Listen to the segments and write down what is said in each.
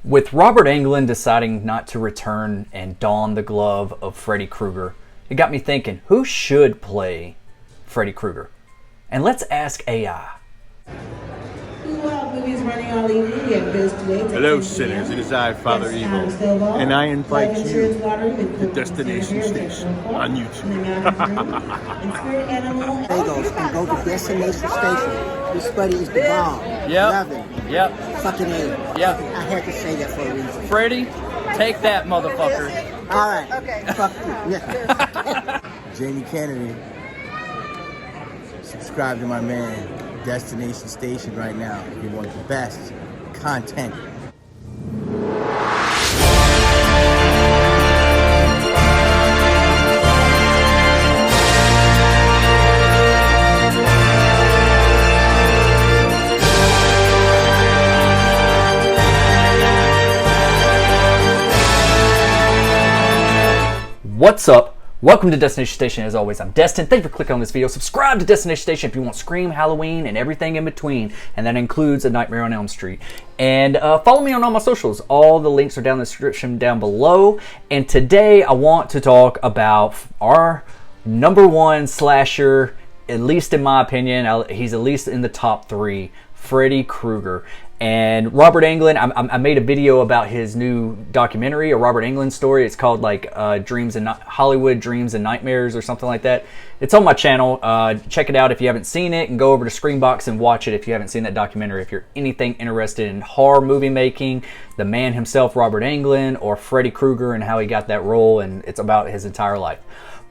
With Robert Englund deciding not to return and don the glove of Freddy Krueger, it got me thinking, who should play Freddy Krueger? And let's ask AI. Hello, sinners. It is I, Father Evil, and I invite you to Destination Station on YouTube. And go to Destination Station. This buddy is the bomb. Yep. Yep. Fucking A. Yep. I had to say that for a reason. Freddy, take that, motherfucker. All right. Okay. Fuck you. Yeah. Jamie Kennedy. Subscribe to my man, Destination Station, right now if you want the best content. What's up? Welcome to Destination Station. As always, I'm Destin. Thank you for clicking on this video. Subscribe to Destination Station if you want Scream, Halloween, and everything in between. And that includes A Nightmare on Elm Street. And follow me on all my socials. All the links are down in the description down below. And today I want to talk about our #1 slasher, at least in my opinion. He's at least in the top 3, Freddy Krueger. And Robert Englund, I made a video about his new documentary, a Robert Englund story. It's called like Hollywood Dreams and Nightmares or something like that. It's on my channel. Check it out if you haven't seen it, and go over to Screenbox and watch it if you haven't seen that documentary. If you're anything interested in horror movie making, the man himself, Robert Englund, or Freddy Krueger and how he got that role, and it's about his entire life.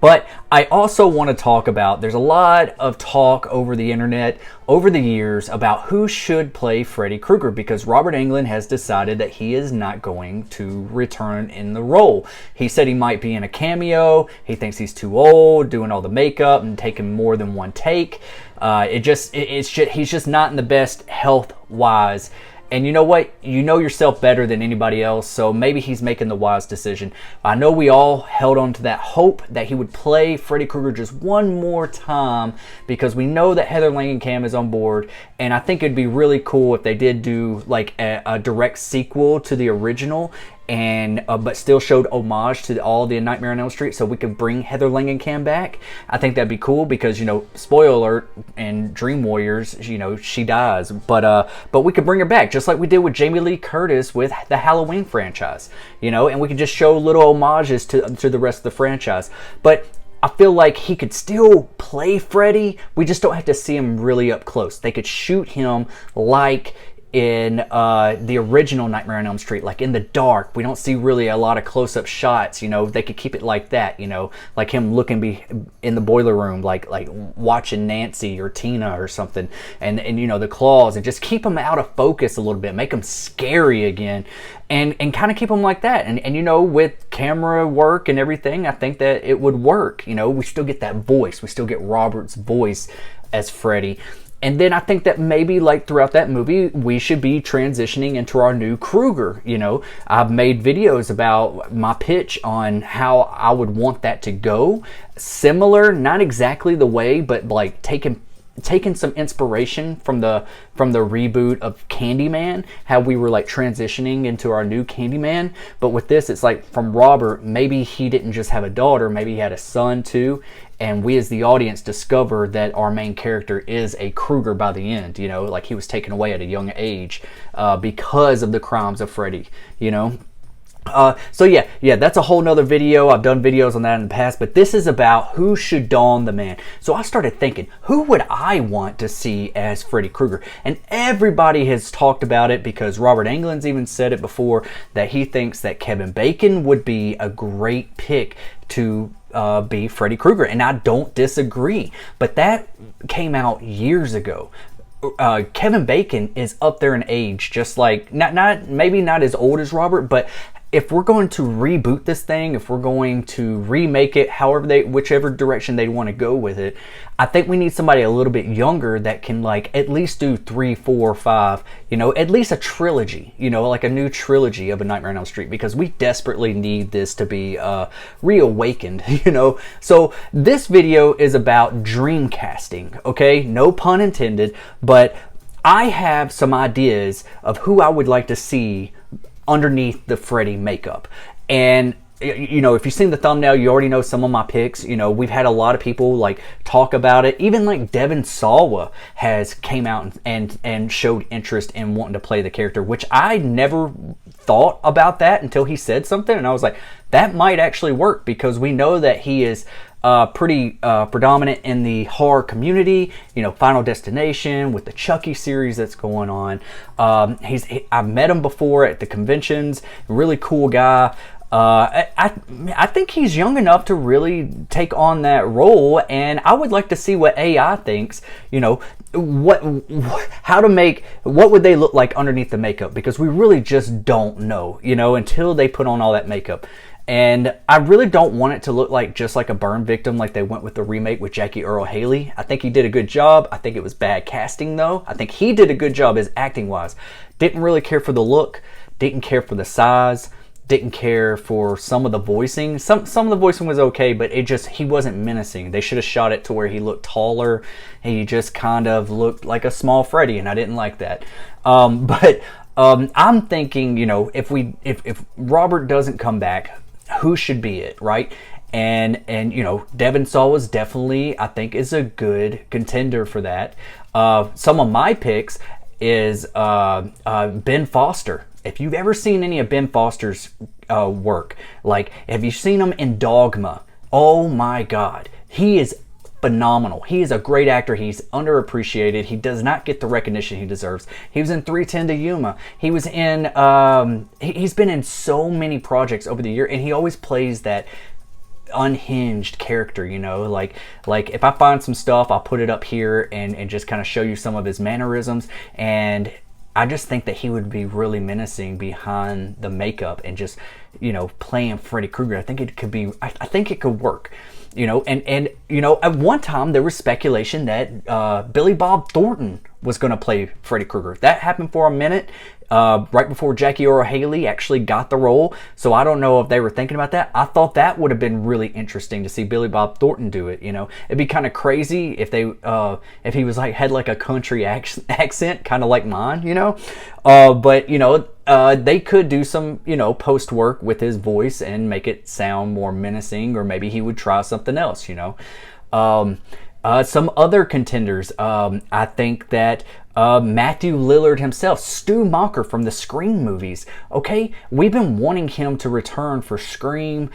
But I also want to talk about, there's a lot of talk over the internet over the years about who should play Freddy Krueger, because Robert Englund has decided that he is not going to return in the role. He said he might be in a cameo. He thinks he's too old, doing all the makeup and taking more than one take. He's just not in the best health-wise. And you know what? You know yourself better than anybody else, so maybe he's making the wise decision. I know we all held on to that hope that he would play Freddy Krueger just one more time, because we know that Heather Langenkamp is on board, and I think it'd be really cool if they did do like a direct sequel to the original, and but still showed homage to all the Nightmare on Elm Street, so we could bring Heather Langenkamp back. I think that'd be cool, because, you know, spoiler alert, in Dream Warriors, you know, she dies, but we could bring her back just like we did with Jamie Lee Curtis with the Halloween franchise, you know, and we could just show little homages to the rest of the franchise. But I feel like he could still play Freddy. We just don't have to see him really up close. They could shoot him like in the original Nightmare on Elm Street, like in the dark. We don't see really a lot of close-up shots, you know. They could keep it like that, you know, like him looking in the boiler room, like watching Nancy or Tina or something, and you know, the claws, and just keep him out of focus a little bit, make him scary again, and kind of keep him like that. And you know, with camera work and everything, I think that it would work. You know, we still get that voice, we still get Robert's voice as Freddy. And then I think that maybe, like, throughout that movie, we should be transitioning into our new Krueger. You know, I've made videos about my pitch on how I would want that to go. Similar, not exactly the way, but like taking some inspiration from the reboot of Candyman, how we were like transitioning into our new Candyman. But with this, it's like from Robert, maybe he didn't just have a daughter, maybe he had a son too. And we as the audience discover that our main character is a Krueger by the end, you know, like he was taken away at a young age because of the crimes of Freddy, you know. So yeah, that's a whole nother video. I've done videos on that in the past, but this is about who should don the man. So I started thinking, who would I want to see as Freddy Krueger? And everybody has talked about it, because Robert Englund's even said it before, that he thinks that Kevin Bacon would be a great pick to be Freddy Krueger, and I don't disagree. But that came out years ago. Kevin Bacon is up there in age, just like maybe not as old as Robert, but if we're going to reboot this thing, if we're going to remake it, whichever direction they want to go with it, I think we need somebody a little bit younger that can like at least do 3, 4, 5, you know, at least a trilogy, you know, like a new trilogy of A Nightmare on Elm Street, because we desperately need this to be reawakened, you know. So this video is about dream casting, okay? No pun intended, but I have some ideas of who I would like to see underneath the Freddy makeup. And you know, if you've seen the thumbnail, you already know some of my picks. You know, we've had a lot of people like talk about it. Even like Devin Sawa has came out and showed interest in wanting to play the character, which I never thought about that until he said something, and I was like, that might actually work, because we know that he is pretty predominant in the horror community. You know, Final Destination with the Chucky series that's going on. I've met him before at the conventions. Really cool guy. I think he's young enough to really take on that role, and I would like to see what AI thinks. You know, what would they look like underneath the makeup, because we really just don't know, you know, until they put on all that makeup. And I really don't want it to look like just like a burn victim, like they went with the remake with Jackie Earle Haley. I think he did a good job. I think it was bad casting though. I think he did a good job as acting wise. Didn't really care for the look, didn't care for the size, didn't care for some of the voicing. Some of the voicing was okay, but he wasn't menacing. They should have shot it to where he looked taller. He just kind of looked like a small Freddy, and I didn't like that. I'm thinking, you know, if Robert doesn't come back, who should be it, right? And you know, Devin Sawa's definitely, I think, is a good contender for that. Some of my picks is Ben Foster. If you've ever seen any of Ben Foster's work, like, have you seen him in Dogma? Oh my God, he is phenomenal. He is a great actor. He's underappreciated. He does not get the recognition he deserves. He was in 3:10 to Yuma. He was in, he's been in so many projects over the year, and he always plays that unhinged character, you know, like if I find some stuff, I'll put it up here and just kind of show you some of his mannerisms. And I just think that he would be really menacing behind the makeup and just, you know, playing Freddy Krueger. I think it could be, I think it could work, you know. And you know, at one time there was speculation that Billy Bob Thornton was going to play Freddy Krueger. That happened for a minute, right before Jackie Earle Haley actually got the role. So I don't know if they were thinking about that. I thought that would have been really interesting to see Billy Bob Thornton do it. You know, it'd be kind of crazy if if he was like, had like a country accent, kind of like mine, you know. But you know, they could do some, you know, post work with his voice and make it sound more menacing, or maybe he would try something else, you know. Some other contenders, I think that Matthew Lillard himself, Stu Macher from the Scream movies. Okay, we've been wanting him to return for Scream,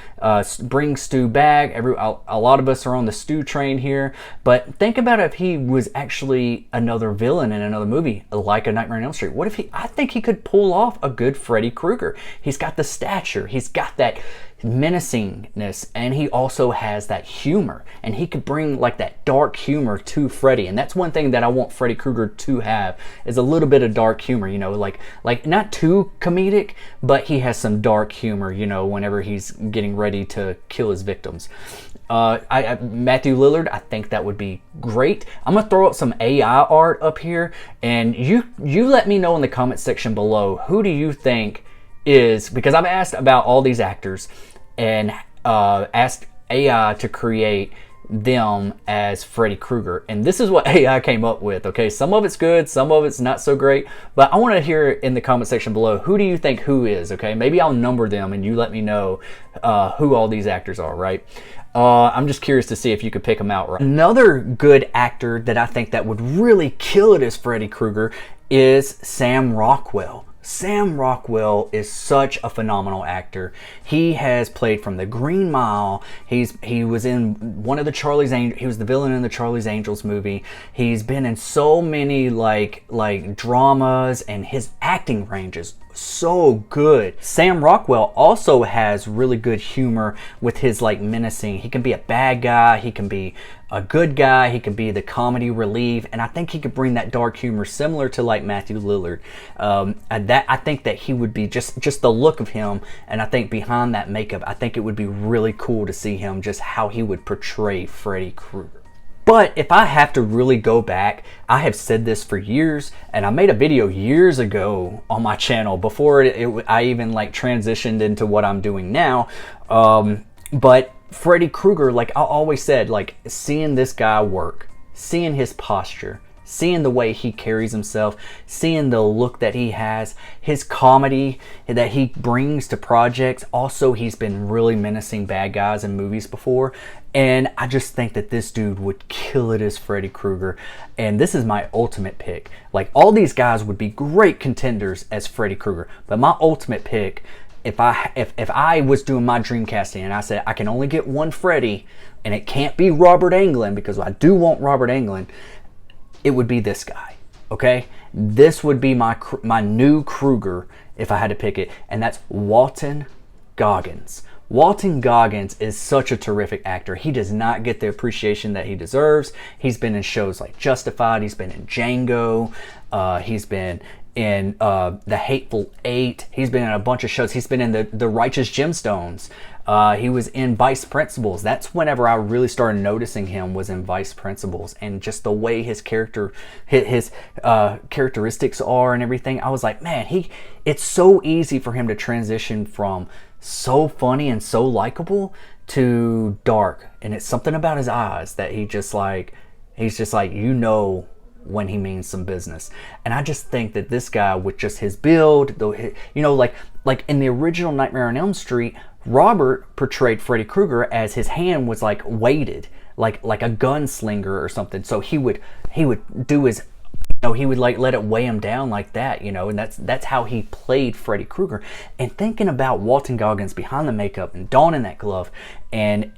bring Stu back. A lot of us are on the Stu train here, but think about if he was actually another villain in another movie, like a Nightmare on Elm Street. What if I think he could pull off a good Freddy Krueger. He's got the stature, he's got that menacingness, and he also has that humor, and he could bring like that dark humor to Freddy. And that's one thing that I want Freddy Krueger to have, is a little bit of dark humor, you know, like not too comedic, but he has some dark humor, you know, whenever he's getting ready to kill his victims. Matthew Lillard, I think that would be great. I'm gonna throw up some AI art up here, and you let me know in the comment section below, who do you think is, because I've asked about all these actors and asked AI to create them as Freddy Krueger, and this is what AI came up with. Okay, some of it's good, some of it's not so great, but I want to hear in the comment section below, who do you think who is? Okay, maybe I'll number them and you let me know who all these actors are, right? I'm just curious to see if you could pick them out, right? Another good actor that I think that would really kill it as Freddy Krueger is Sam Rockwell. Sam Rockwell is such a phenomenal actor. He has played from The Green Mile. He was in one of the Charlie's Angels. He was the villain in the Charlie's Angels movie. He's been in so many like dramas, and his acting range is so good. Sam Rockwell also has really good humor with his like menacing. He can be a bad guy, he can be a good guy, he can be the comedy relief, and I think he could bring that dark humor similar to like Matthew Lillard. I think that he would be just the look of him, and I think behind that makeup, I think it would be really cool to see him, just how he would portray Freddy Krueger. But if I have to really go back, I have said this for years, and I made a video years ago on my channel before I even like transitioned into what I'm doing now. But Freddy Krueger, like I always said, like seeing this guy work, seeing his posture, seeing the way he carries himself, seeing the look that he has, his comedy that he brings to projects. Also, he's been really menacing bad guys in movies before. And I just think that this dude would kill it as Freddy Krueger. And this is my ultimate pick. Like, all these guys would be great contenders as Freddy Krueger. But my ultimate pick, if I was doing my dream casting and I said I can only get one Freddy and it can't be Robert Englund, because I do want Robert Englund, it would be this guy. Okay? This would be my new Krueger if I had to pick it. And that's Walton Goggins. Walton Goggins is such a terrific actor. He does not get the appreciation that he deserves. He's been in shows like Justified. He's been in Django. He's been in The Hateful Eight. He's been in a bunch of shows. He's been in the Righteous Gemstones. He was in Vice Principals. That's whenever I really started noticing him, was in Vice Principals, and just the way his character, his characteristics are and everything. I was like, man, it's so easy for him to transition from so funny and so likable to dark, and it's something about his eyes that he's just like, you know, when he means some business. And I just think that this guy, with just his build, though, you know, like in the original Nightmare on Elm Street, Robert portrayed Freddy Krueger as his hand was like weighted, like a gunslinger or something. So he would do his, you know, he would like let it weigh him down like that, you know, and that's how he played Freddy Krueger. And thinking about Walton Goggins behind the makeup and donning that glove and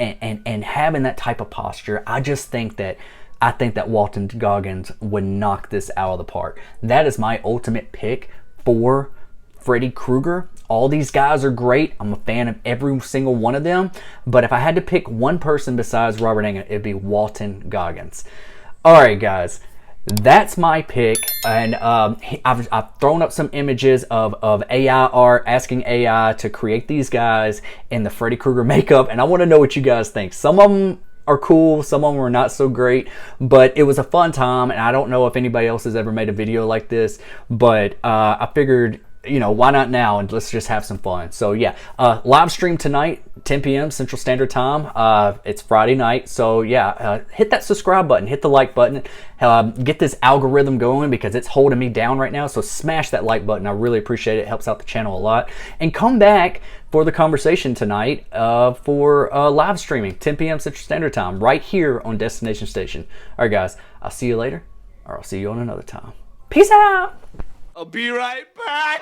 having that type of posture, I think that Walton Goggins would knock this out of the park. That is my ultimate pick for Freddy Krueger. All these guys are great. I'm a fan of every single one of them. But if I had to pick one person besides Robert Englund, it'd be Walton Goggins. All right, guys. That's my pick, and I've thrown up some images of AI art, asking AI to create these guys in the Freddy Krueger makeup, and I want to know what you guys think. Some of them are cool, some of them are not so great, but it was a fun time, and I don't know if anybody else has ever made a video like this, but I figured, you know, why not now, and let's just have some fun. So yeah, live stream tonight, 10 p.m. Central Standard Time. It's Friday night, so yeah, hit that subscribe button, hit the like button, get this algorithm going, because it's holding me down right now. So smash that like button. I really appreciate it. It helps out the channel a lot. And come back for the conversation tonight for live streaming, 10 p.m. Central Standard Time, right here on Destination Station. All right, guys, I'll see you later, or I'll see you on another time. Peace out. I'll be right back.